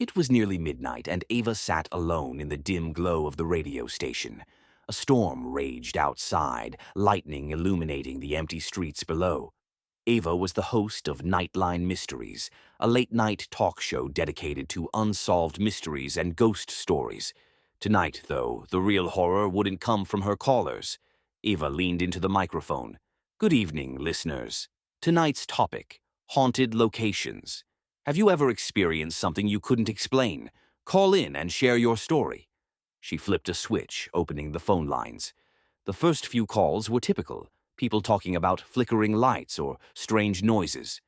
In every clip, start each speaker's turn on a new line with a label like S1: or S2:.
S1: It was nearly midnight, and Ava sat alone in the dim glow of the radio station. A storm raged outside, lightning illuminating the empty streets below. Ava was the host of Nightline Mysteries, a late-night talk show dedicated to unsolved mysteries and ghost stories. Tonight, though, the real horror wouldn't come from her callers. Ava leaned into the microphone. "Good evening, listeners. Tonight's topic: haunted locations. Have you ever experienced something you couldn't explain? Call in and share your story." She flipped a switch, opening the phone lines. The first few calls were typical, people talking about flickering lights or strange noises.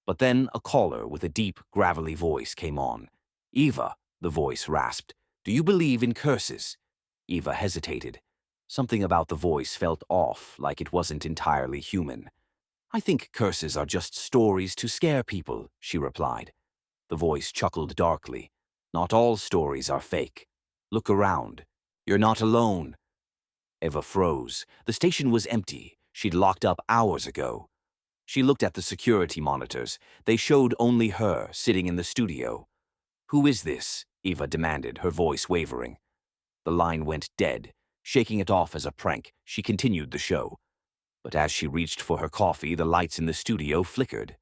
S1: But then a caller with a deep, gravelly voice came on. "Eva," the voice rasped, "do you believe in curses?" Eva hesitated. Something about the voice felt off, like it wasn't entirely human. "I think curses are just stories to scare people," she replied. The voice chuckled darkly. "Not all stories are fake. Look around. You're not alone." Eva froze. The station was empty. She'd locked up hours ago. She looked at the security monitors. They showed only her, sitting in the studio. "Who is this?" Eva demanded, her voice wavering. The line went dead. Shaking it off as a prank, she continued the show. But as she reached for her coffee, the lights in the studio flickered.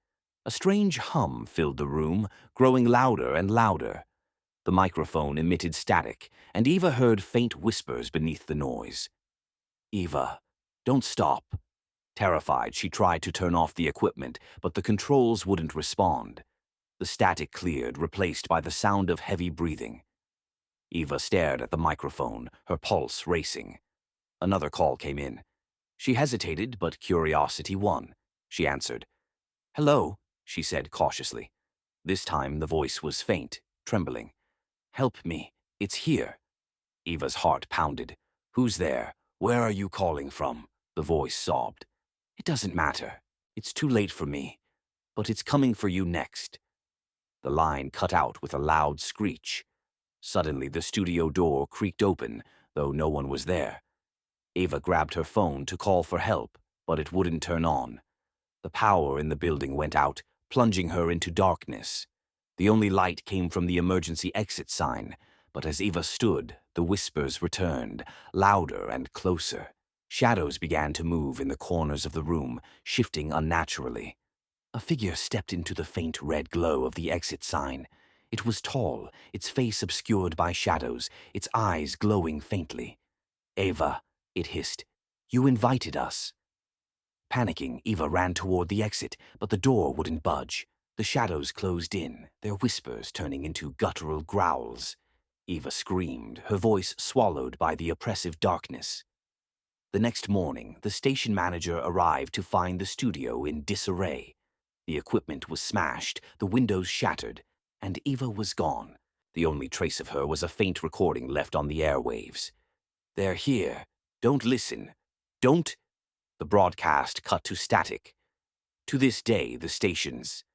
S1: A strange hum filled the room, growing louder and louder. The microphone emitted static, and Eva heard faint whispers beneath the noise. "Eva, don't stop." Terrified, she tried to turn off the equipment, but the controls wouldn't respond. The static cleared, replaced by the sound of heavy breathing. Eva stared at the microphone, her pulse racing. Another call came in. She hesitated, but curiosity won. She answered. "Hello," she said cautiously. This time the voice was faint, trembling. "Help me, it's here." Eva's heart pounded. "Who's there? Where are you calling from?" The voice sobbed. "It doesn't matter. It's too late for me. But it's coming for you next." The line cut out with a loud screech. Suddenly the studio door creaked open, though no one was there. Ava grabbed her phone to call for help, but it wouldn't turn on. The power in the building went out, plunging her into darkness. The only light came from the emergency exit sign, but as Eva stood, the whispers returned, louder and closer. Shadows began to move in the corners of the room, shifting unnaturally. A figure stepped into the faint red glow of the exit sign. It was tall, its face obscured by shadows, its eyes glowing faintly. "Ava," it hissed, "you invited us." Panicking, Eva ran toward the exit, but the door wouldn't budge. The shadows closed in, their whispers turning into guttural growls. Eva screamed, her voice swallowed by the oppressive darkness. The next morning, the station manager arrived to find the studio in disarray. The equipment was smashed, the windows shattered, and Eva was gone. The only trace of her was a faint recording left on the airwaves. "They're here. Don't listen. Don't—" The broadcast cut to static. To this day, the station's